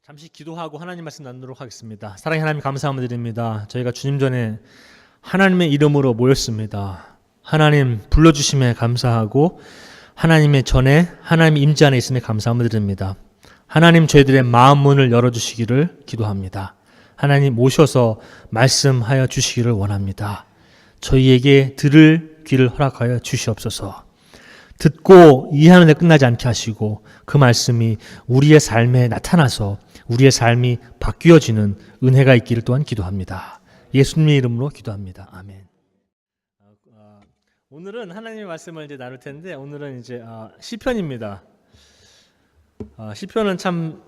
잠시 기도하고 하나님 말씀 나누도록 하겠습니다. 사랑의 하나님 감사함을 드립니다. 저희가 주님 전에 하나님의 이름으로 모였습니다. 하나님 불러주심에 감사하고 하나님의 전에 하나님 임재 안에 있음에 감사함을 드립니다. 하나님 저희들의 마음 문을 열어주시기를 기도합니다. 하나님 모셔서 말씀하여 주시기를 원합니다. 저희에게 들을 귀를 허락하여 주시옵소서. 듣고 이해하는 데 끝나지 않게 하시고 그 말씀이 우리의 삶에 나타나서 우리의 삶이 바뀌어지는 은혜가 있기를 또한 기도합니다. 예수님의 이름으로 기도합니다. 아멘. 오늘은 하나님의 말씀을 이제 나눌 텐데 오늘은 이제 시편입니다. 시편은 참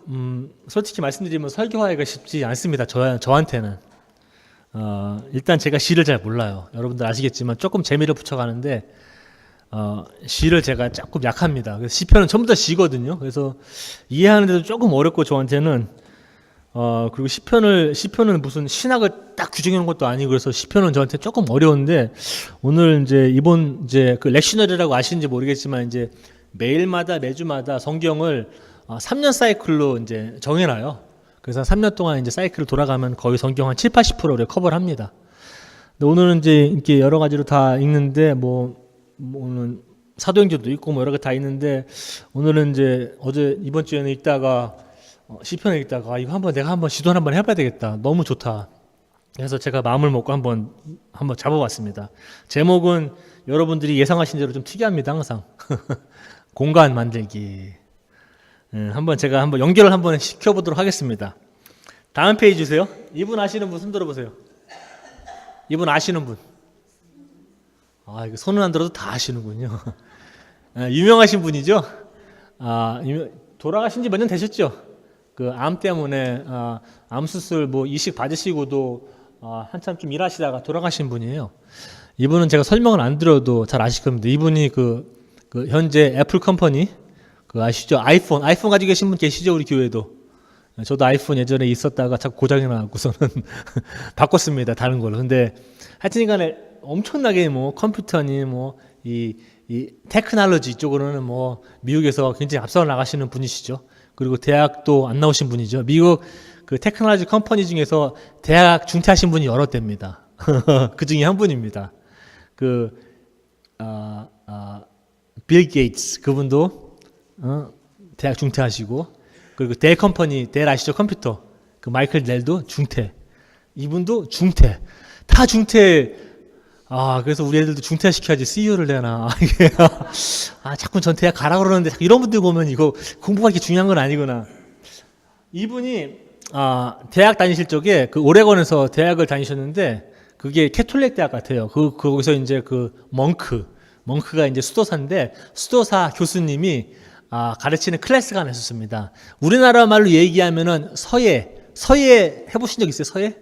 솔직히 말씀드리면 설교하기가 쉽지 않습니다. 저한테는 일단 제가 시를 잘 몰라요. 여러분들 아시겠지만 조금 재미를 붙여가는데 시를 제가 조금 약합니다. 그래서 시편은 전부 다 시거든요. 그래서 이해하는데도 조금 어렵고 저한테는 그리고 시편은 무슨 신학을 딱 규정해 놓은 것도 아니고 그래서 시편은 저한테 조금 어려운데 오늘 이번 그 렉셔너리라고 아시는지 모르겠지만 이제 매주마다 성경을 3년 사이클로 이제 정해놔요. 그래서 3년 동안 이제 사이클을 돌아가면 거의 성경 한 7-80%를 커버를 합니다. 근데 오늘은 이제 이렇게 여러 가지로 다 읽는데 오늘 사도행전도 있고 여러 개 다 있는데 오늘은 이제 이번 주에는 읽다가 시편을 읽다가 이거 내가 한번 시도를 한번 해봐야 되겠다. 너무 좋다. 그래서 제가 마음을 먹고 한번 잡아봤습니다. 제목은 여러분들이 예상하신 대로 좀 특이합니다. 항상 공간 만들기. 제가 한번 연결을 한번 시켜보도록 하겠습니다. 다음 페이지 주세요. 이분 아시는 분 손 들어보세요. 이분 아시는 분. 이거 손은 안 들어도 다 아시는군요. 유명하신 분이죠. 돌아가신 지 몇 년 되셨죠? 그 암 때문에 암 수술 이식 받으시고도 한참 좀 일하시다가 돌아가신 분이에요. 이분은 제가 설명을 안 드려도 잘 아실 겁니다. 이분이 그 현재 애플 컴퍼니 아시죠? 아이폰 가지고 계신 분 계시죠? 우리 교회도. 저도 아이폰 예전에 있었다가 자꾸 고장이 나고서는 바꿨습니다. 다른 걸로. 근데 하여튼간에 엄청나게 컴퓨터니 이 테크놀로지 쪽으로는 미국에서 굉장히 앞서 나가시는 분이시죠. 그리고 대학도 안 나오신 분이죠. 미국 그 테크놀로지 컴퍼니 중에서 대학 중퇴하신 분이 여러 대입니다. 그 중에 한 분입니다. 빌 게이츠 그분도 대학 중퇴하시고 그리고 델 컴퍼니 델 아시죠? 컴퓨터 그 마이클 델도 중퇴. 이분도 중퇴. 다 중퇴. 그래서 우리 애들도 중퇴시켜야지 CEO를 내나. 자꾸 전 대학 가라고 그러는데 이런 분들 보면 이거 공부가 이렇게 중요한 건 아니구나. 이분이 대학 다니실 적에 그 오레곤에서 대학을 다니셨는데 그게 캐톨릭 대학 같아요. 거기서 이제 멍크가 이제 수도사인데 수도사 교수님이 가르치는 클래스가 하나 있었습니다. 우리나라 말로 얘기하면은 서예 해보신 적 있어요? 서예?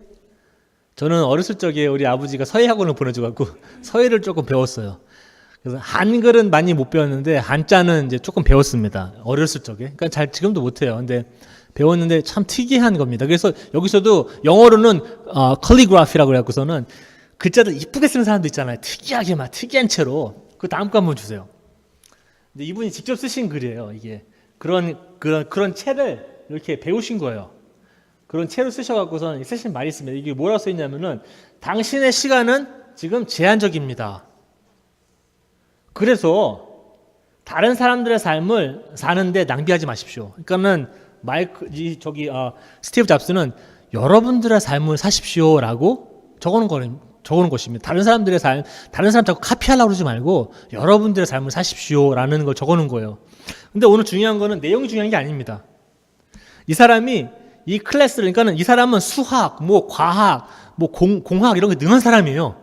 저는 어렸을 적에 우리 아버지가 서예 학원을 보내줘갖고 서예를 조금 배웠어요. 그래서 한글은 많이 못 배웠는데 한자는 이제 조금 배웠습니다. 어렸을 적에. 그러니까 지금도 못해요. 근데 배웠는데 참 특이한 겁니다. 그래서 여기서도 영어로는 컬리그라피라고 해갖고서는 글자들 이쁘게 쓰는 사람도 있잖아요. 특이하게 특이한 채로. 그 다음 거 한번 주세요. 근데 이분이 직접 쓰신 글이에요. 이게 그런 채를 이렇게 배우신 거예요. 그런 채로 쓰셔갖고서는 쓰신 말이 있습니다. 이게 뭐라고 써있냐면은 당신의 시간은 지금 제한적입니다. 그래서 다른 사람들의 삶을 사는데 낭비하지 마십시오. 그러니까는 스티브 잡스는 여러분들의 삶을 사십시오라고 적어놓은 것입니다. 다른 사람 자꾸 카피하려고 그러지 말고 여러분들의 삶을 사십시오라는 걸 적어놓은 거예요. 근데 오늘 중요한 거는 내용이 중요한 게 아닙니다. 이 사람이 이 클래스를, 그러니까 이 사람은 수학, 과학, 공학 이런 게 능한 사람이에요.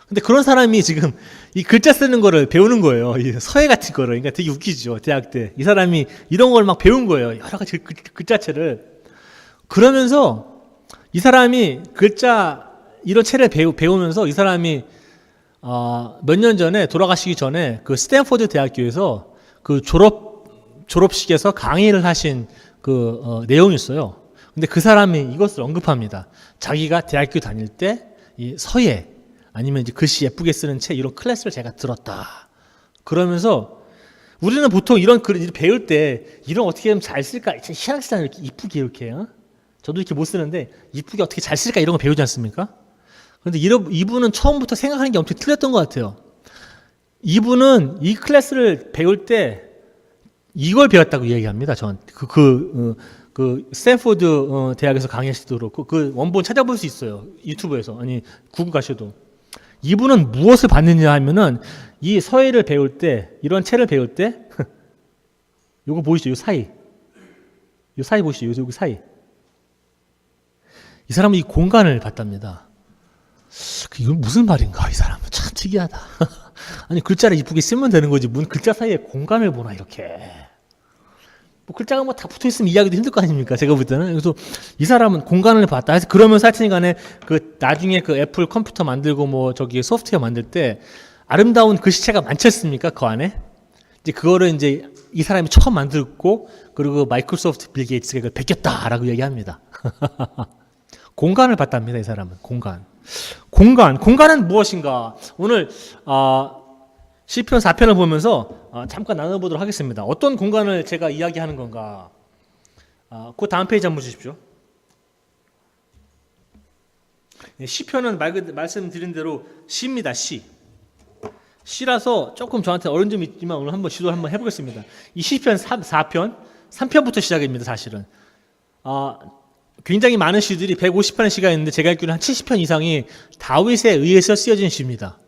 근데 그런 사람이 지금 이 글자 쓰는 거를 배우는 거예요. 이 서예 같은 거를. 그러니까 되게 웃기죠. 대학 때. 이 사람이 이런 걸 막 배운 거예요. 여러 가지 글자체를. 그러면서 이 사람이 이런 체를 배우면서 이 사람이 몇 년 전에 돌아가시기 전에 그 스탠포드 대학교에서 그 졸업식에서 강의를 하신 내용이 있어요. 근데 그 사람이 이것을 언급합니다. 자기가 대학교 다닐 때 이 서예 아니면 이제 글씨 예쁘게 쓰는 책 이런 클래스를 제가 들었다. 그러면서 우리는 보통 이런 글 배울 때 이런 어떻게 하면 잘 쓸까? 희한하잖아요. 이렇게 이쁘게 이렇게. 저도 이렇게 못 쓰는데 이쁘게 어떻게 잘 쓸까 이런 거 배우지 않습니까? 그런데 이분은 처음부터 생각하는 게 엄청 틀렸던 것 같아요. 이분은 이 클래스를 배울 때 이걸 배웠다고 얘기합니다. 저한테 그 스탠포드 대학에서 강의하실 때도 그렇고 그 원본 찾아볼 수 있어요. 유튜브에서 아니 구글 가셔도. 이분은 무엇을 받느냐 하면은 이 서예를 배울 때 이런 책을 배울 때 요거 보이시죠? 요 사이 보이시죠? 여기 사이. 이 사람은 이 공간을 받답니다. 이건 무슨 말인가? 이 사람은 참 특이하다. 아니 글자를 이쁘게 쓰면 되는 거지 문 글자 사이에 공간을 보나 이렇게. 뭐 글자가 뭐 다 붙어 있으면 이해하기도 힘들 거 아닙니까? 제가 볼 때는. 그래서 이 사람은 공간을 봤다. 해서 그러면서 하여튼 간에 그 나중에 그 애플 컴퓨터 만들고 뭐 저기 소프트웨어 만들 때 아름다운 글씨체가 많지 않습니까? 그 안에. 이제 그거를 이제 이 사람이 처음 만들고 그리고 마이크로소프트 빌 게이츠가 이걸 베꼈다라고 얘기합니다. 공간을 봤답니다. 이 사람은. 공간은 무엇인가? 오늘 시편 4편을 보면서 잠깐 나눠보도록 하겠습니다. 어떤 공간을 제가 이야기하는 건가? 그 다음 페이지 한번 주십시오. 시편은 말씀드린 대로 시입니다. 시라서 조금 저한테 어려운 점이 있지만 오늘 한번 시도를 한번 해보겠습니다. 이 시편 4편, 3편부터 시작입니다. 사실은. 굉장히 많은 시들이 150편의 시가 있는데 제가 알기로는 한 70편 이상이 다윗에 의해서 쓰여진 시입니다.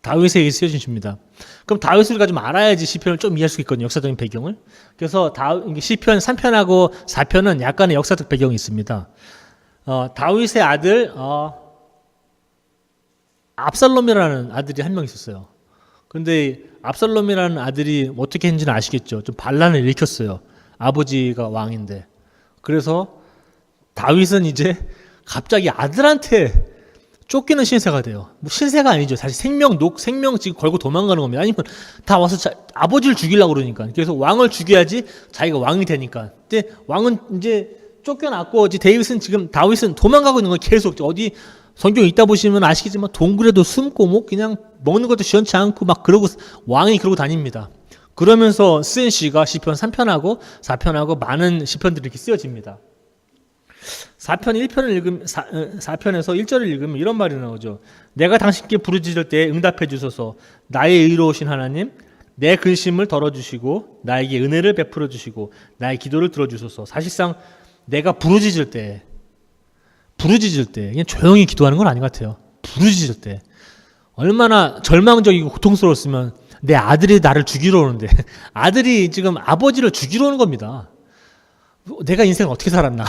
다윗에 의해서 쓰여진 시입니다. 그럼 다윗을 가지고 알아야지 시편을 좀 이해할 수 있거든요. 역사적인 배경을. 그래서 시편 3편하고 4편은 약간의 역사적 배경이 있습니다. 다윗의 아들 압살롬이라는 아들이 한 명 있었어요. 그런데 압살롬이라는 아들이 어떻게 했는지는 아시겠죠. 좀 반란을 일으켰어요. 아버지가 왕인데. 그래서 다윗은 이제 갑자기 아들한테 쫓기는 신세가 돼요. 뭐 신세가 아니죠. 사실 생명 지금 걸고 도망가는 겁니다. 아니면 다 와서 아버지를 죽이려고 그러니까. 그래서 왕을 죽여야지 자기가 왕이 되니까. 근데 왕은 이제 쫓겨났고 다윗은 도망가고 있는 거예요. 계속 어디 성경 읽다 보시면 아시겠지만 동굴에도 숨고 뭐 그냥 먹는 것도 시원치 않고 막 그러고 왕이 그러고 다닙니다. 그러면서 쓴 시가 시편 3편하고 4편하고 많은 시편들이 이렇게 쓰여집니다. 4편에서 1절을 읽으면 이런 말이 나오죠. 내가 당신께 부르짖을 때 응답해 주소서. 나의 의로우신 하나님, 내 근심을 덜어주시고 나에게 은혜를 베풀어 주시고 나의 기도를 들어주소서. 사실상 내가 부르짖을 때 그냥 조용히 기도하는 건 아닌 것 같아요. 부르짖을 때 얼마나 절망적이고 고통스러웠으면 내 아들이 나를 죽이러 오는데 아들이 지금 아버지를 죽이러 오는 겁니다. 내가 인생을 어떻게 살았나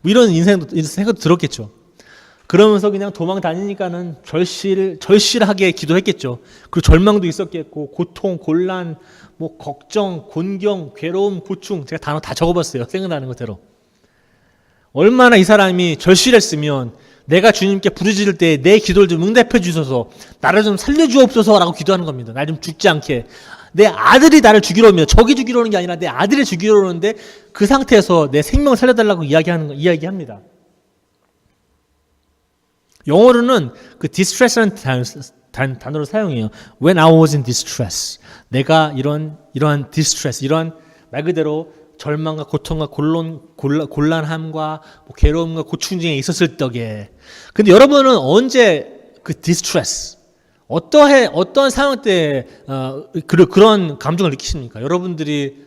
이런 생각도 들었겠죠. 그러면서 그냥 도망 다니니까는 절실하게 기도했겠죠. 그리고 절망도 있었겠고 고통, 곤란, 뭐 걱정, 곤경, 괴로움, 고충 제가 단어 다 적어봤어요. 생각나는 것대로. 얼마나 이 사람이 절실했으면 내가 주님께 부르짖을 때 내 기도를 좀 응답해 주셔서 나를 좀 살려주옵소서라고 기도하는 겁니다. 나 좀 죽지 않게. 내 아들이 나를 죽이러 옵니다. 적이 죽이러 오는 게 아니라 내 아들이 죽이러 오는데 그 상태에서 내 생명을 살려달라고 이야기합니다. 영어로는 그 distress라는 단어를 사용해요. When I was in distress. 내가 이러한 distress, 이러한 말 그대로 절망과 고통과 곤란함과 괴로움과 고충 중에 있었을 적에. 근데 여러분은 언제 그 distress, 어떤 상황 때 그런 감정을 느끼십니까? 여러분들이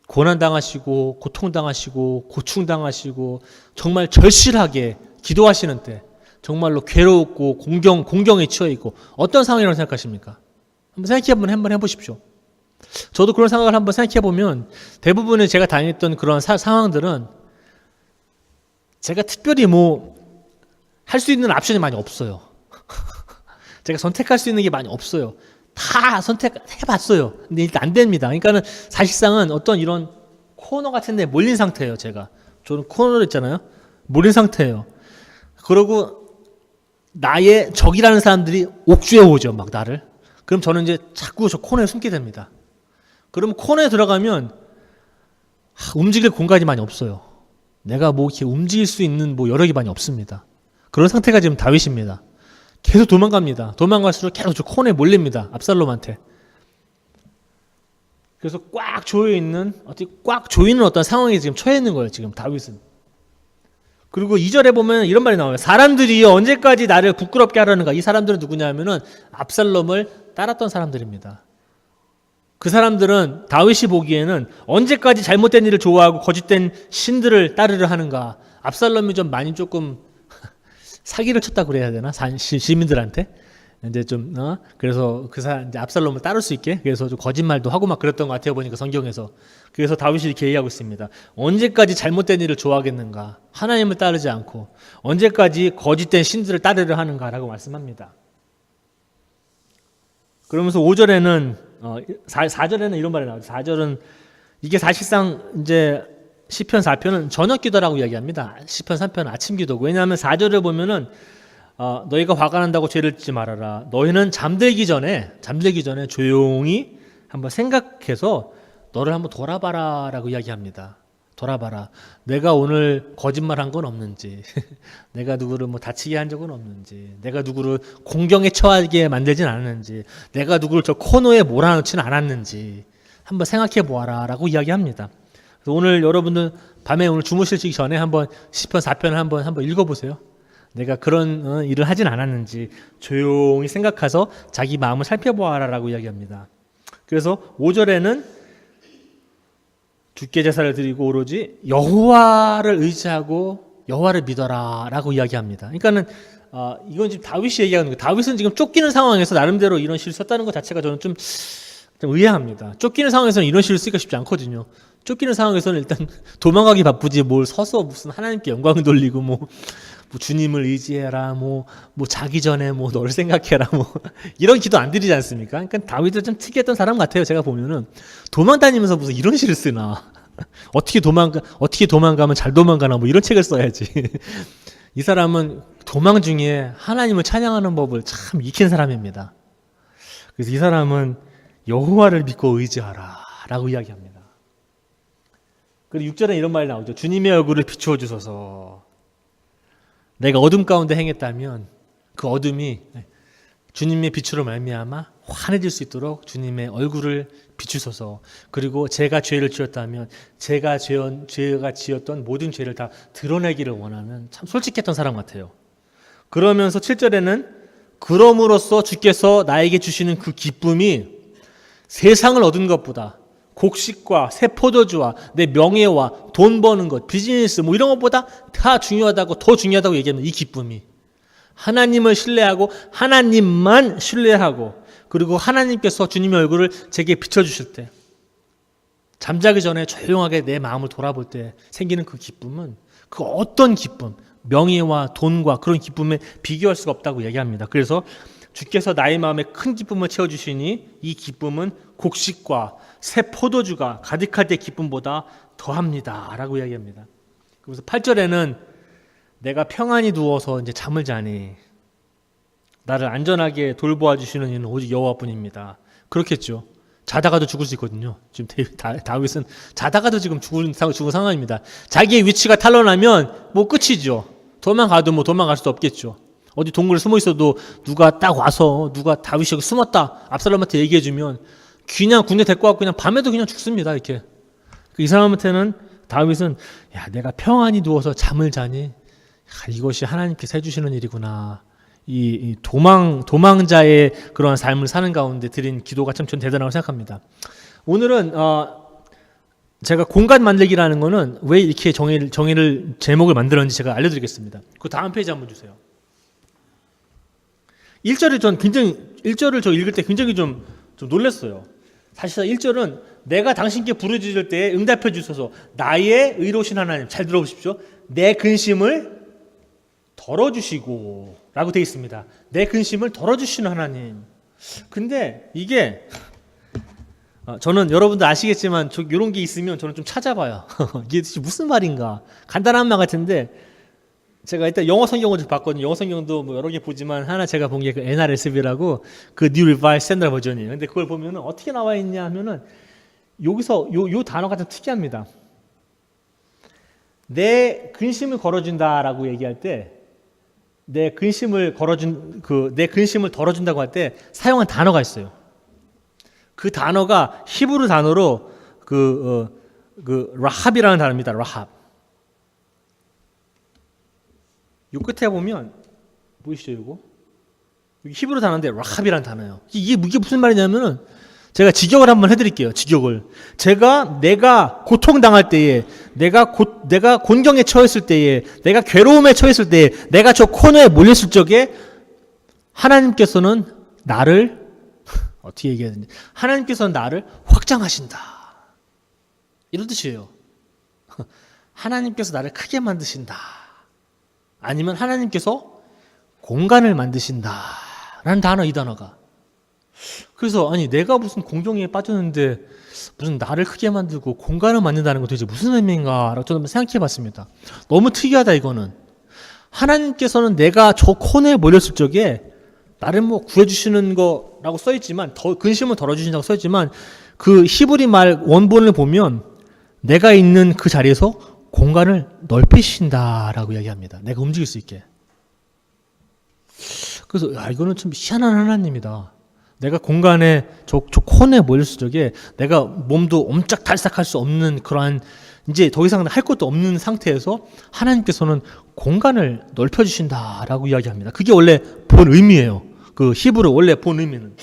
고난당하시고 고통당하시고 고충당하시고 정말 절실하게 기도하시는 때 정말로 괴롭고 공경에 처해있고 어떤 상황이라고 생각하십니까? 한번 해보십시오. 저도 그런 상황을 한번 생각해보면 대부분의 제가 다녔던 그런 상황들은 제가 특별히 할 수 있는 옵션이 많이 없어요. 제가 선택할 수 있는 게 많이 없어요. 다 선택해봤어요. 근데 일단 안 됩니다. 그러니까는 사실상은 어떤 이런 코너 같은 데 몰린 상태예요. 저는 코너를 있잖아요. 몰린 상태예요. 그리고 나의 적이라는 사람들이 옥죄어 오죠. 막 나를. 그럼 저는 이제 자꾸 저 코너에 숨게 됩니다. 그럼 코너에 들어가면 움직일 공간이 많이 없어요. 내가 이렇게 움직일 수 있는 여력이 많이 없습니다. 그런 상태가 지금 다윗입니다. 계속 도망갑니다. 도망갈수록 계속 저 코너에 몰립니다. 압살롬한테. 그래서 꽉 조여 있는 꽉 조이는 어떤 상황에 지금 처해 있는 거예요. 지금 다윗은. 그리고 2절에 보면 이런 말이 나와요. 사람들이 언제까지 나를 부끄럽게 하려는가? 이 사람들은 누구냐면은 압살롬을 따랐던 사람들입니다. 그 사람들은 다윗이 보기에는 언제까지 잘못된 일을 좋아하고 거짓된 신들을 따르려 하는가? 압살롬이 좀 많이 조금 사기를 쳤다 그래야 되나? 시민들한테 이제 좀 그래서 그 사람 이제 압살롬을 따를 수 있게 그래서 좀 거짓말도 하고 막 그랬던 것 같아요. 보니까 성경에서. 그래서 다윗이 이렇게 얘기하고 있습니다. 언제까지 잘못된 일을 좋아하겠는가? 하나님을 따르지 않고 언제까지 거짓된 신들을 따르려 하는가라고 말씀합니다. 그러면서 5절에는 4절에는 이런 말이 나오죠. 4절은 이게 사실상 이제 시편 4편은 저녁 기도라고 이야기합니다. 시편 3편은 아침 기도고. 왜냐하면 4절에 보면은 너희가 화가 난다고 죄를 짓지 말아라. 너희는 잠들기 전에 조용히 한번 생각해서 너를 한번 돌아봐라라고 이야기합니다. 돌아봐라. 내가 오늘 거짓말한 건 없는지, 내가 누구를 뭐 다치게 한 적은 없는지, 내가 누구를 공경에 처하게 만들진 않았는지, 내가 누구를 저 코너에 몰아넣지는 않았는지 한번 생각해 보아라라고 이야기합니다. 그래서 오늘 여러분들 밤에 오늘 주무시기 전에 한번 시편 4편을 한번 읽어보세요. 내가 그런 일을 하진 않았는지 조용히 생각해서 자기 마음을 살펴보아라라고 이야기합니다. 그래서 5절에는 주께 제사를 드리고 오로지 여호와를 의지하고 여호와를 믿어라라고 이야기합니다. 그러니까는 이건 지금 다윗이 얘기하는 거예요. 다윗은 지금 쫓기는 상황에서 나름대로 이런 시를 썼다는 것 자체가 저는 좀 의아합니다. 쫓기는 상황에서는 이런 시를 쓰기가 쉽지 않거든요. 쫓기는 상황에서는 일단 도망가기 바쁘지 뭘 서서 무슨 하나님께 영광을 돌리고 뭐 주님을 의지해라 뭐 자기 전에 뭐 너를 생각해라 뭐 이런 기도 안 드리지 않습니까? 그러니까 다윗은 좀 특이했던 사람 같아요. 제가 보면은 도망 다니면서 무슨 이런 시를 쓰나? 어떻게 도망가면 잘 도망가나 뭐 이런 책을 써야지. 이 사람은 도망 중에 하나님을 찬양하는 법을 참 익힌 사람입니다. 그래서 이 사람은 여호와를 믿고 의지하라라고 이야기합니다. 그리고 6절에 이런 말이 나오죠. 주님의 얼굴을 비추어 주소서. 내가 어둠 가운데 행했다면 그 어둠이 주님의 빛으로 말미암아 환해질 수 있도록 주님의 얼굴을 비추소서. 그리고 제가 죄를 지었다면 제가 지었던 모든 죄를 다 드러내기를 원하는 참 솔직했던 사람 같아요. 그러면서 7절에는 그럼으로써 주께서 나에게 주시는 그 기쁨이 세상을 얻은 것보다 곡식과 새 포도주와 내 명예와 돈 버는 것, 비즈니스 뭐 이런 것보다 다 중요하다고 더 중요하다고 얘기하는 이 기쁨이 하나님을 신뢰하고 하나님만 신뢰하고 그리고 하나님께서 주님의 얼굴을 제게 비춰주실 때 잠자기 전에 조용하게 내 마음을 돌아볼 때 생기는 그 기쁨은 그 어떤 기쁨, 명예와 돈과 그런 기쁨에 비교할 수가 없다고 얘기합니다. 그래서 주께서 나의 마음에 큰 기쁨을 채워주시니 이 기쁨은 곡식과 새 포도주가 가득할 때 기쁨보다 더합니다 라고 이야기합니다. 그래서 8절에는 내가 평안히 누워서 이제 잠을 자니 나를 안전하게 돌보아 주시는 이는 오직 여호와뿐입니다. 그렇겠죠. 자다가도 죽을 수 있거든요. 지금 다윗은 자다가도 지금 죽은 상황입니다. 자기의 위치가 탄로나면 뭐 끝이죠. 도망가도 뭐 도망갈 수도 없겠죠. 어디 동굴에 숨어 있어도 누가 딱 와서 누가 다윗이 여기 숨었다 압살롬한테 얘기해주면 그냥 군대 데리고 와서 그냥 밤에도 그냥 죽습니다. 이렇게 이 사람한테는 다윗은 야 내가 평안히 누워서 잠을 자니 야, 이것이 하나님께서 해주시는 일이구나. 이 도망자의 그러한 삶을 사는 가운데 드린 기도가 참 전 대단하다고 생각합니다. 오늘은 제가 공간 만들기라는 거는 왜 이렇게 정의를 제목을 만들었는지 제가 알려드리겠습니다. 그 다음 페이지 한번 주세요. 1절을 저 읽을 때 굉장히 좀 놀랐어요. 사실상 1절은 내가 당신께 부르짖을 때 응답해 주소서. 나의 의로우신 하나님. 잘 들어보십시오. 내 근심을 덜어주시고 라고 되어 있습니다. 내 근심을 덜어주시는 하나님. 근데 이게 저는 여러분들 아시겠지만 이런 게 있으면 저는 좀 찾아봐요. 이게 무슨 말인가. 간단한 말 같은데 제가 일단 영어 성경을 좀 봤거든요. 영어 성경도 뭐 여러 개 보지만 하나 제가 본 게 그 NRSV라고 그 New Revised Standard 버전이에요. 근데 그걸 보면 어떻게 나와 있냐 하면은 여기서 요 단어가 좀 특이합니다. 내 근심을 걸어준다라고 얘기할 때 내 근심을 덜어준다고 할 때 사용한 단어가 있어요. 그 단어가 히브리 단어로 라합이라는 단어입니다. 라합. 요 끝에 보면 보이시죠, 이거? 여기 히브리 단어인데 라합이라는 단어예요. 이게 무슨 말이냐면은 제가 직역을 한번 해드릴게요. 직역을. 내가 고통당할 때에, 내가 곤경에 처했을 때에, 내가 괴로움에 처했을 때에, 내가 저 코너에 몰렸을 적에 하나님께서는 나를 어떻게 얘기해야 되는지, 하나님께서는 나를 확장하신다. 이런 뜻이에요. 하나님께서 나를 크게 만드신다. 아니면 하나님께서 공간을 만드신다. 라는 단어, 이 단어가. 그래서 아니 내가 무슨 공경에 빠졌는데 무슨 나를 크게 만들고 공간을 만든다는 건 도대체 무슨 의미인가 라고 저는 생각해 봤습니다. 너무 특이하다 이거는. 하나님께서는 내가 저 코너에 몰렸을 적에 나를 뭐 구해주시는 거라고 써있지만 근심을 덜어주신다고 써있지만 그 히브리 말 원본을 보면 내가 있는 그 자리에서 공간을 넓히신다라고 이야기합니다. 내가 움직일 수 있게. 그래서 이거는 참 희한한 하나님이다. 내가 공간에 저 코너에 몰렸을 적에 내가 몸도 옴짝달싹할 수 없는 그러한 이제 더 이상 할 것도 없는 상태에서 하나님께서는 공간을 넓혀주신다라고 이야기합니다. 그게 원래 본 의미예요. 그 히브리 원래 본 의미는.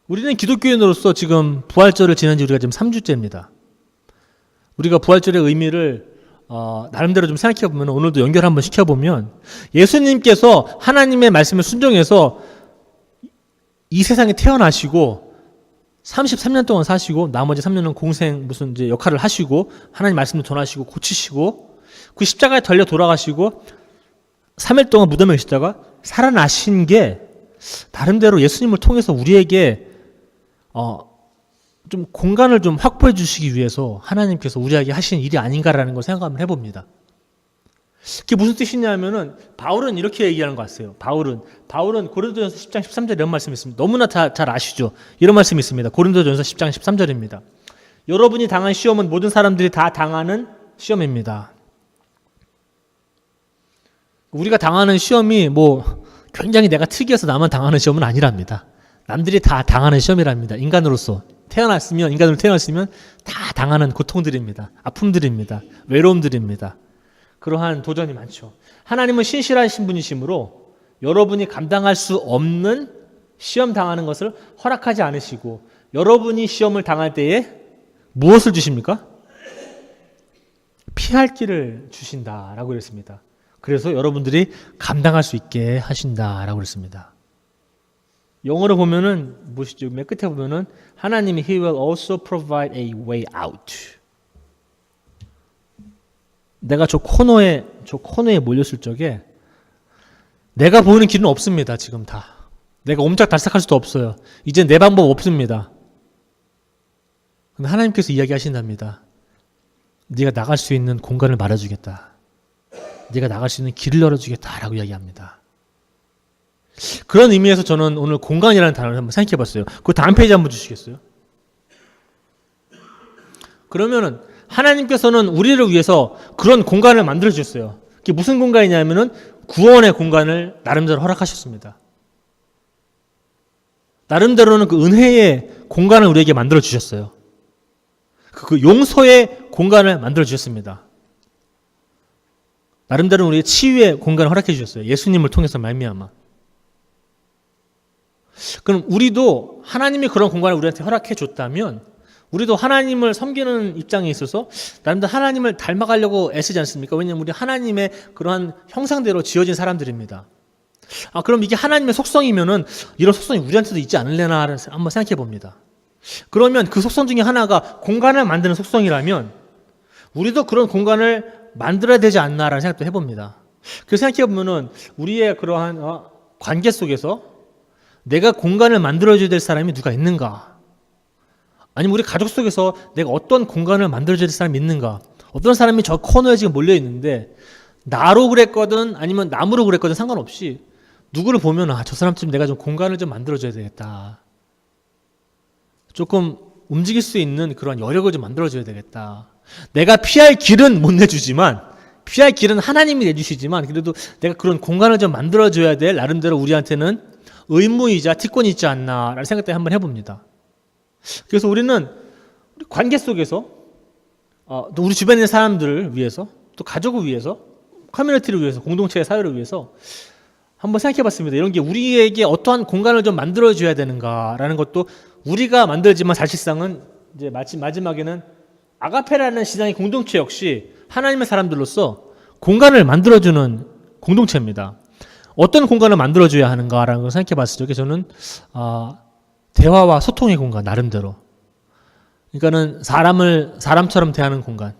우리는 기독교인으로서 지금 부활절을 지난 지 우리가 지금 3주째입니다. 우리가 부활절의 의미를 나름대로 좀 생각해보면 오늘도 연결 한번 시켜보면 예수님께서 하나님의 말씀을 순종해서 이 세상에 태어나시고 33년 동안 사시고 나머지 3년은 공생 무슨 이제 역할을 하시고 하나님 말씀을 전하시고 고치시고 그 십자가에 달려 돌아가시고 3일 동안 무덤에 계시다가 살아나신 게 나름대로 예수님을 통해서 우리에게 좀 공간을 좀 확보해 주시기 위해서 하나님께서 우리에게 하신 일이 아닌가라는 걸 생각 한번 해봅니다. 그게 무슨 뜻이냐면은 바울은 이렇게 얘기하는 것 같아요. 바울은 고린도전서 10장 13절 이런 말씀이 있습니다. 너무나 잘 아시죠? 이런 말씀이 있습니다. 고린도전서 10장 13절입니다. 여러분이 당한 시험은 모든 사람들이 다 당하는 시험입니다. 우리가 당하는 시험이 뭐 굉장히 내가 특이해서 나만 당하는 시험은 아니랍니다. 남들이 다 당하는 시험이랍니다. 인간으로 태어났으면 다 당하는 고통들입니다. 아픔들입니다. 외로움들입니다. 그러한 도전이 많죠. 하나님은 신실하신 분이시므로 여러분이 감당할 수 없는 시험 당하는 것을 허락하지 않으시고 여러분이 시험을 당할 때에 무엇을 주십니까? 피할 길을 주신다라고 그랬습니다. 그래서 여러분들이 감당할 수 있게 하신다라고 그랬습니다. 영어로 보면은 보시죠. 맨 끝에 보면은 하나님이 He will also provide a way out. 내가 저 코너에 몰렸을 적에 내가 보이는 길은 없습니다. 지금 다. 내가 옴짝달싹할 수도 없어요. 이제 내 방법 없습니다. 근데 하나님께서 이야기하신답니다. 네가 나갈 수 있는 공간을 말해주겠다. 네가 나갈 수 있는 길을 열어주겠다라고 이야기합니다. 그런 의미에서 저는 오늘 공간이라는 단어를 한번 생각해 봤어요. 그 다음 페이지 한번 주시겠어요? 그러면은 하나님께서는 우리를 위해서 그런 공간을 만들어 주셨어요. 그게 무슨 공간이냐면은 구원의 공간을 나름대로 허락하셨습니다. 나름대로는 그 은혜의 공간을 우리에게 만들어 주셨어요. 그 용서의 공간을 만들어 주셨습니다. 나름대로 우리의 치유의 공간을 허락해 주셨어요. 예수님을 통해서 말미암아. 그럼 우리도 하나님이 그런 공간을 우리한테 허락해 줬다면 우리도 하나님을 섬기는 입장에 있어서 나름대로 하나님을 닮아가려고 애쓰지 않습니까? 왜냐하면 우리 하나님의 그러한 형상대로 지어진 사람들입니다. 그럼 이게 하나님의 속성이면은 이런 속성이 우리한테도 있지 않을래나 한번 생각해 봅니다. 그러면 그 속성 중에 하나가 공간을 만드는 속성이라면 우리도 그런 공간을 만들어야 되지 않나라는 생각도 해봅니다. 그래서 생각해 보면은 우리의 그러한 관계 속에서 내가 공간을 만들어줘야 될 사람이 누가 있는가? 아니면 우리 가족 속에서 내가 어떤 공간을 만들어줘야 될 사람이 있는가? 어떤 사람이 저 코너에 지금 몰려 있는데 나로 그랬거든 아니면 남으로 그랬거든 상관없이 누구를 보면 저 사람쯤 내가 좀 공간을 좀 만들어줘야 되겠다. 조금 움직일 수 있는 그런 여력을 좀 만들어줘야 되겠다. 내가 피할 길은 못 내주지만 피할 길은 하나님이 내주시지만 그래도 내가 그런 공간을 좀 만들어줘야 될 나름대로 우리한테는 의무이자 특권이 있지 않나라는 생각도 한번 해봅니다. 그래서 우리는 관계 속에서 또 우리 주변의 사람들을 위해서, 또 가족을 위해서, 커뮤니티를 위해서, 공동체의 사회를 위해서 한번 생각해봤습니다. 이런 게 우리에게 어떠한 공간을 좀 만들어줘야 되는가라는 것도 우리가 만들지만 사실상은 이제 마지막에는 아가페라는 신앙의 공동체 역시 하나님의 사람들로서 공간을 만들어주는 공동체입니다. 어떤 공간을 만들어줘야 하는가라는 걸 생각해봤을 때 저는 대화와 소통의 공간 나름대로. 그러니까는 사람처럼 대하는 공간.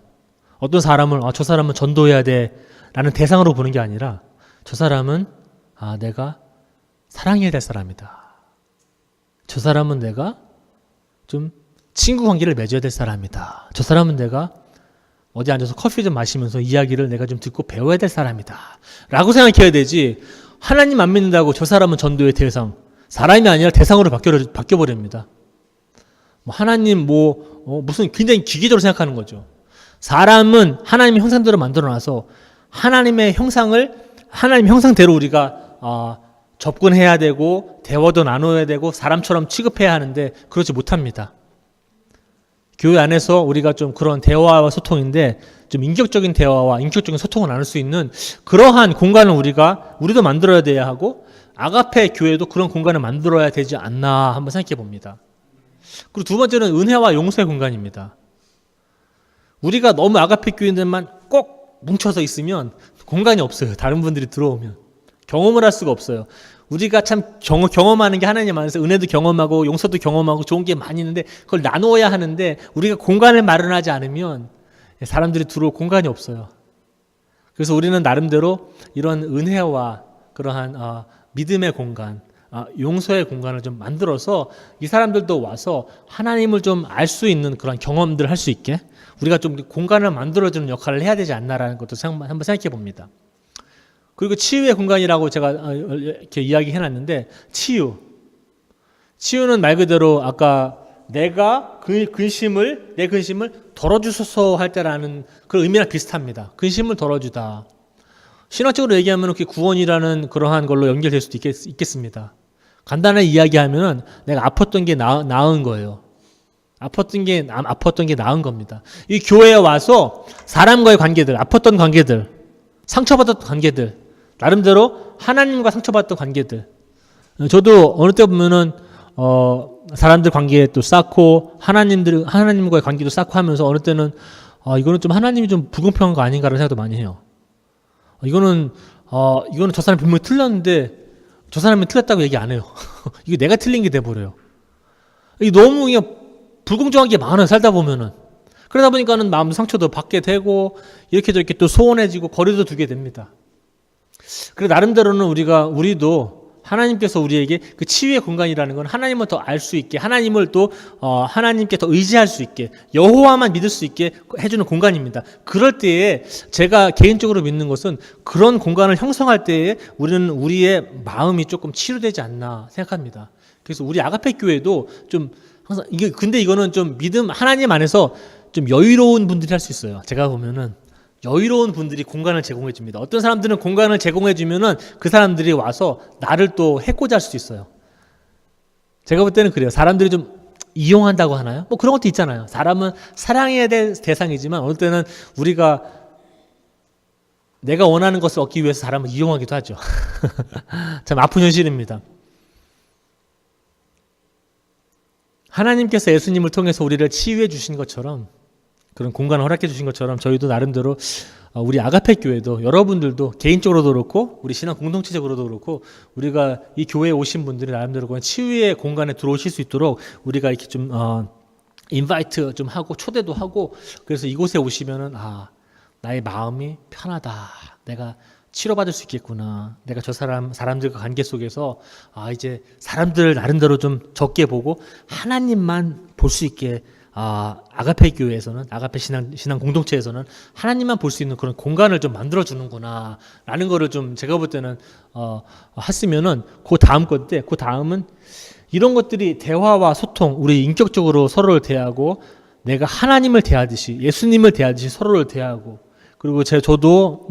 어떤 사람을 저 사람은 전도해야 돼라는 대상으로 보는 게 아니라 저 사람은 내가 사랑해야 될 사람이다. 저 사람은 내가 좀 친구 관계를 맺어야 될 사람이다. 저 사람은 내가 어디 앉아서 커피 좀 마시면서 이야기를 내가 좀 듣고 배워야 될 사람이다. 라고 생각해야 되지, 하나님 안 믿는다고 저 사람은 전도의 대상, 사람이 아니라 대상으로 바뀌어버립니다. 하나님 무슨 굉장히 기계적으로 생각하는 거죠. 사람은 하나님의 형상대로 만들어놔서 하나님의 형상대로 우리가 접근해야 되고 대화도 나눠야 되고 사람처럼 취급해야 하는데 그렇지 못합니다. 교회 안에서 우리가 좀 그런 대화와 소통인데 좀 인격적인 대화와 인격적인 소통을 나눌 수 있는 그러한 공간을 우리도 만들어야 돼야 하고 아가페 교회도 그런 공간을 만들어야 되지 않나 한번 생각해 봅니다. 그리고 두 번째는 은혜와 용서의 공간입니다. 우리가 너무 아가페 교인들만 꼭 뭉쳐서 있으면 공간이 없어요. 다른 분들이 들어오면 경험을 할 수가 없어요. 우리가 참 경험하는 게 하나님 안에서 은혜도 경험하고 용서도 경험하고 좋은 게 많이 있는데 그걸 나누어야 하는데 우리가 공간을 마련하지 않으면 사람들이 들어올 공간이 없어요. 그래서 우리는 나름대로 이런 은혜와 그러한 믿음의 공간, 용서의 공간을 좀 만들어서 이 사람들도 와서 하나님을 좀 알 수 있는 그런 경험들을 할 수 있게 우리가 좀 공간을 만들어주는 역할을 해야 되지 않나라는 것도 한번 생각해 봅니다. 그리고 치유의 공간이라고 제가 이렇게 이야기해놨는데 치유는 말 그대로 아까 내가 내 근심을 덜어주소서 할 때라는 그런 의미랑 비슷합니다. 근심을 덜어주다. 신학적으로 얘기하면 구원이라는 그러한 걸로 연결될 수도 있겠습니다. 간단하게 이야기하면 내가 아팠던 게 나은 거예요. 아팠던 게 나은 겁니다. 이 교회에 와서 사람과의 관계들, 아팠던 관계들, 상처받았던 관계들, 나름대로 하나님과 상처받았던 관계들. 저도 어느 때 보면은 사람들 관계에 또 쌓고 하나님과의 관계도 쌓고 하면서 어느 때는 이거는 좀 하나님이 좀 불공평한 거 아닌가라는 생각도 많이 해요. 이거는 저 사람 분명히 틀렸는데 저 사람이 틀렸다고 얘기 안 해요. 이거 내가 틀린 게 돼버려요. 이게 너무 그냥 불공정한 게 많아요. 살다 보면은. 그러다 보니까는 마음 상처도 받게 되고 이렇게 저렇게 또 소원해지고 거리도 두게 됩니다. 그래 나름대로는 우리도 하나님께서 우리에게 그 치유의 공간이라는 건 하나님을 더 알 수 있게, 하나님을 또 하나님께 더 의지할 수 있게, 여호와만 믿을 수 있게 해주는 공간입니다. 그럴 때에 제가 개인적으로 믿는 것은 그런 공간을 형성할 때에 우리는 우리의 마음이 조금 치유되지 않나 생각합니다. 그래서 우리 아가페 교회도 좀 항상 근데 이거는 좀 믿음 하나님 안에서 좀 여유로운 분들이 할 수 있어요. 제가 보면은 여유로운 분들이 공간을 제공해 줍니다. 어떤 사람들은 공간을 제공해 주면은 그 사람들이 와서 나를 또 해코지 할 수도 있어요. 제가 볼 때는 그래요. 사람들이 좀 이용한다고 하나요? 그런 것도 있잖아요. 사람은 사랑해야 될 대상이지만 어느 때는 내가 원하는 것을 얻기 위해서 사람을 이용하기도 하죠. 참 아픈 현실입니다. 하나님께서 예수님을 통해서 우리를 치유해 주신 것처럼 그런 공간을 허락해 주신 것처럼 저희도 나름대로 우리 아가페 교회도 여러분들도 개인적으로도 그렇고 우리 신앙 공동체적으로도 그렇고 우리가 이 교회에 오신 분들이 나름대로 그런 치유의 공간에 들어오실 수 있도록 우리가 이렇게 좀 인바이트 좀 하고 초대도 하고 그래서 이곳에 오시면은 나의 마음이 편하다. 내가 치료받을 수 있겠구나. 내가 저 사람들과 관계 속에서 이제 사람들을 나름대로 좀 적게 보고 하나님만 볼 수 있게 아가페 교회에서는 아가페 신앙 공동체에서는 하나님만 볼 수 있는 그런 공간을 좀 만들어 주는구나 라는 거를 좀 제가 볼 때는 했으면은 그 다음은 이런 것들이 대화와 소통, 우리 인격적으로 서로를 대하고 내가 하나님을 대하듯이 예수님을 대하듯이 서로를 대하고 그리고 저도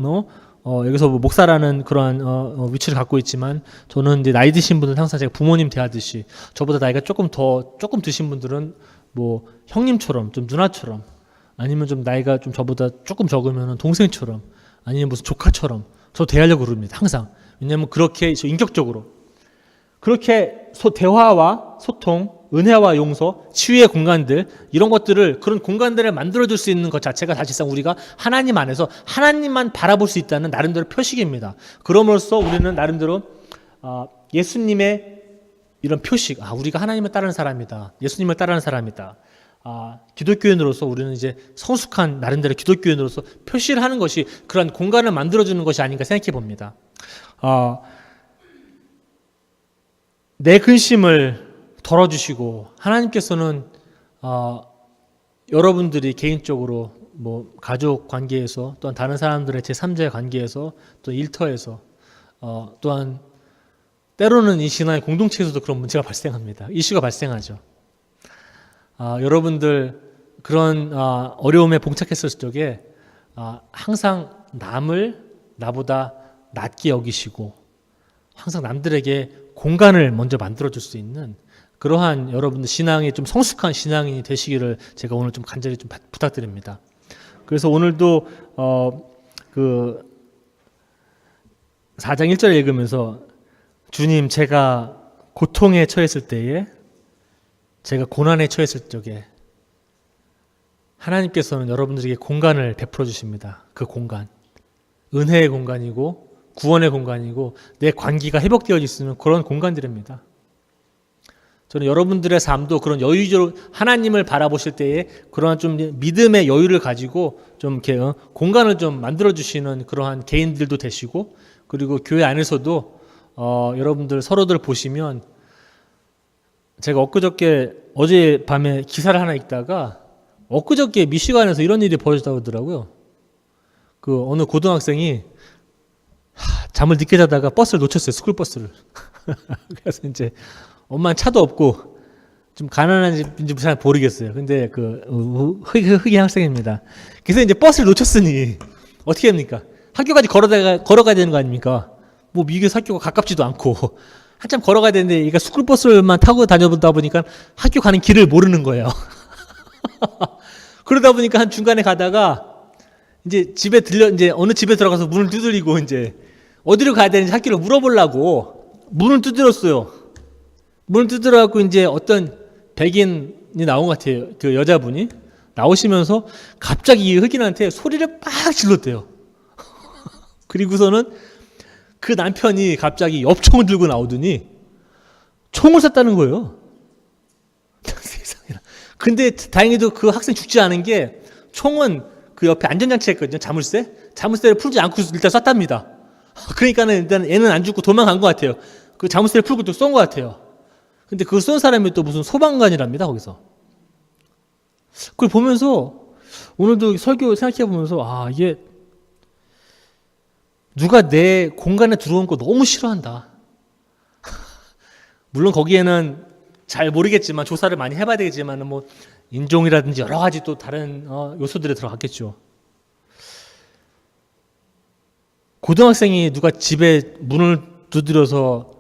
여기서 뭐 목사라는 그러한 위치를 갖고 있지만 저는 이제 나이 드신 분들은 항상 제가 부모님 대하듯이 저보다 나이가 조금 드신 분들은 뭐 형님처럼 좀 누나처럼 아니면 좀 나이가 좀 저보다 조금 적으면 동생처럼 아니면 무슨 조카처럼 저 대하려고 그럽니다. 항상. 왜냐하면 그렇게 인격적으로 그렇게 대화와 소통, 은혜와 용서, 치유의 공간들 이런 것들을 그런 공간들을 만들어줄 수 있는 것 자체가 사실상 우리가 하나님 안에서 하나님만 바라볼 수 있다는 나름대로 표식입니다. 그럼으로써 우리는 나름대로 예수님의 이런 표식, 우리가 하나님을 따르는 사람이다. 예수님을 따르는 사람이다. 기독교인으로서 우리는 이제 성숙한 나름대로 기독교인으로서 표시를 하는 것이 그런 공간을 만들어주는 것이 아닌가 생각해 봅니다. 내 근심을 덜어주시고 하나님께서는 여러분들이 개인적으로 뭐 가족 관계에서 또한 다른 사람들의 제3자의 관계에서 또 일터에서 또한 때로는 이 신앙의 공동체에서도 그런 문제가 발생합니다. 이슈가 발생하죠. 여러분들 그런 어려움에 봉착했을 적에 항상 남을 나보다 낮게 여기시고 항상 남들에게 공간을 먼저 만들어줄 수 있는 그러한 여러분들 신앙이 좀 성숙한 신앙인이 되시기를 제가 오늘 좀 간절히 좀 부탁드립니다. 그래서 오늘도 그 4장 1절 읽으면서 주님 제가 고통에 처했을 때에 제가 고난에 처했을 적에 하나님께서는 여러분들에게 공간을 베풀어 주십니다. 그 공간 은혜의 공간이고 구원의 공간이고 내 관계가 회복되어 있으면 그런 공간들입니다. 저는 여러분들의 삶도 그런 여유적으로 하나님을 바라보실 때에 그러한 좀 믿음의 여유를 가지고 좀 이렇게 공간을 좀 만들어 주시는 그러한 개인들도 되시고 그리고 교회 안에서도 여러분들 서로들 보시면 제가 어제 밤에 기사를 하나 읽다가 엊그저께 미시간에서 이런 일이 벌어졌다고 하더라고요. 그 어느 고등학생이 잠을 늦게 자다가 버스를 놓쳤어요. 스쿨버스를. 그래서 이제 엄마는 차도 없고 좀 가난한지 잘 모르겠어요. 근데 그 흑인 학생입니다. 그래서 이제 버스를 놓쳤으니 어떻게 합니까? 학교까지 걸어가야 되는 거 아닙니까? 뭐 미국에서 학교가 가깝지도 않고 한참 걸어가야 되는데 얘가 스쿨버스만 타고 다녀보다 보니까 학교 가는 길을 모르는 거예요. 그러다 보니까 한 중간에 가다가 이제 이제 어느 집에 들어가서 문을 두드리고 이제 어디로 가야 되는지 학교를 물어보려고 문을 두드렸어요. 문을 두드려갖고 이제 어떤 백인이 나온 것 같아요. 그 여자분이 나오시면서 갑자기 이 흑인한테 소리를 빡 질렀대요. 그리고서는 그 남편이 갑자기 엽총을 들고 나오더니 총을 쐈다는 거예요. 세상에나. 근데 다행히도 그 학생 죽지 않은 게 총은 그 옆에 안전장치가 있거든요. 자물쇠를 풀지 않고 일단 쐈답니다. 그러니까는 일단 얘는 안 죽고 도망간 것 같아요. 그 자물쇠를 풀고 또 쏜 것 같아요. 근데 그걸 쏜 사람이 또 무슨 소방관이랍니다. 거기서. 그걸 보면서 오늘도 설교 생각해 보면서 이게 누가 내 공간에 들어온 거 너무 싫어한다. 물론 거기에는 잘 모르겠지만 조사를 많이 해봐야 되겠지만 뭐 인종이라든지 여러 가지 또 다른 요소들이 들어갔겠죠. 고등학생이 누가 집에 문을 두드려서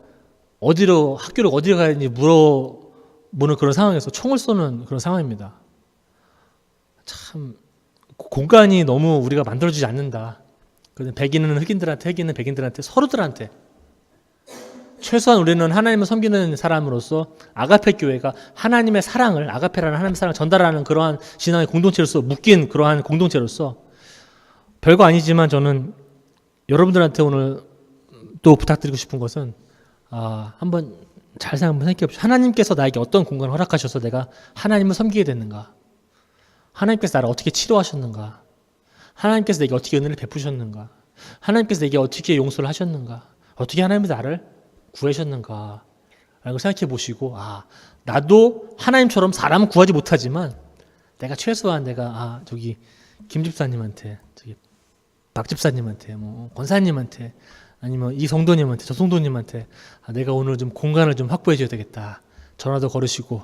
학교를 어디로 가야 되는지 물어보는 그런 상황에서 총을 쏘는 그런 상황입니다. 참 공간이 너무 우리가 만들어주지 않는다. 백인은 흑인들한테, 흑인은 백인들한테, 서로들한테 최소한 우리는 하나님을 섬기는 사람으로서 아가페 교회가 하나님의 사랑을, 아가페라는 하나님의 사랑을 전달하는 그러한 신앙의 공동체로서 묶인 그러한 공동체로서 별거 아니지만 저는 여러분들한테 오늘 또 부탁드리고 싶은 것은 한번 생각해 봅시다. 하나님께서 나에게 어떤 공간을 허락하셔서 내가 하나님을 섬기게 됐는가? 하나님께서 나를 어떻게 치료하셨는가? 하나님께서 내게 어떻게 은혜를 베푸셨는가? 하나님께서 내게 어떻게 용서를 하셨는가? 어떻게 하나님이 나를 구하셨는가? 라고 생각해 보시고 나도 하나님처럼 사람은 구하지 못하지만 내가 최소한 저기 김 집사님한테 저기 박 집사님한테 뭐 권사님한테 아니면 이 성도님한테 저 성도님한테 내가 오늘 좀 공간을 좀 확보해 줘야 되겠다. 전화도 걸으시고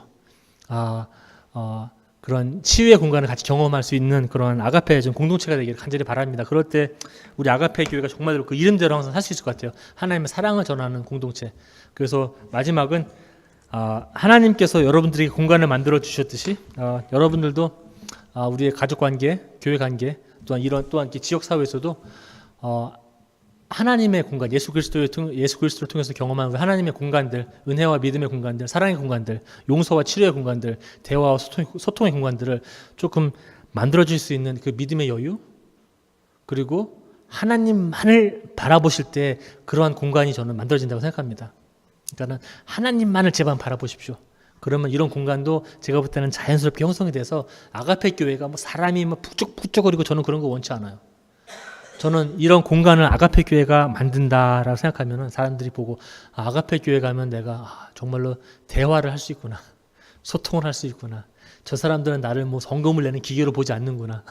그런 치유의 공간을 같이 경험할 수 있는 그런 아가페 좀 공동체가 되기를 간절히 바랍니다. 그럴 때 우리 아가페 교회가 정말로 그 이름대로 항상 살 수 있을 것 같아요. 하나님의 사랑을 전하는 공동체. 그래서 마지막은 하나님께서 여러분들에게 공간을 만들어 주셨듯이 여러분들도 우리의 가족 관계, 교회 관계, 또한 또한 지역 사회에서도 하나님의 공간, 예수 그리스도를 통해서 경험하는 하나님의 공간들, 은혜와 믿음의 공간들, 사랑의 공간들, 용서와 치료의 공간들, 대화와 소통의 공간들을 조금 만들어줄 수 있는 그 믿음의 여유, 그리고 하나님만을 바라보실 때 그러한 공간이 저는 만들어진다고 생각합니다. 그러니까 하나님만을 제발 바라보십시오. 그러면 이런 공간도 제가 볼 때는 자연스럽게 형성이 돼서 아가페 교회가 뭐 사람이 뭐 북적북적거리고 저는 그런 거 원치 않아요. 저는 이런 공간을 아가페 교회가 만든다라고 생각하면 사람들이 보고 아가페 교회 가면 내가 정말로 대화를 할 수 있구나. 소통을 할 수 있구나. 저 사람들은 나를 뭐 성금을 내는 기계로 보지 않는구나.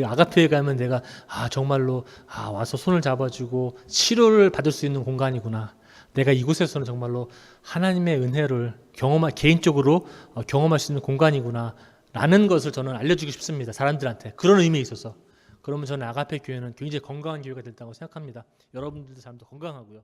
아가페에 가면 내가 정말로 와서 손을 잡아주고 치료를 받을 수 있는 공간이구나. 내가 이곳에서는 정말로 하나님의 은혜를 개인적으로 경험할 수 있는 공간이구나. 라는 것을 저는 알려주고 싶습니다. 사람들한테. 그런 의미에 있어서. 그러면 저는 아가페 교회는 굉장히 건강한 교회가 됐다고 생각합니다. 여러분들도 사람도 건강하고요.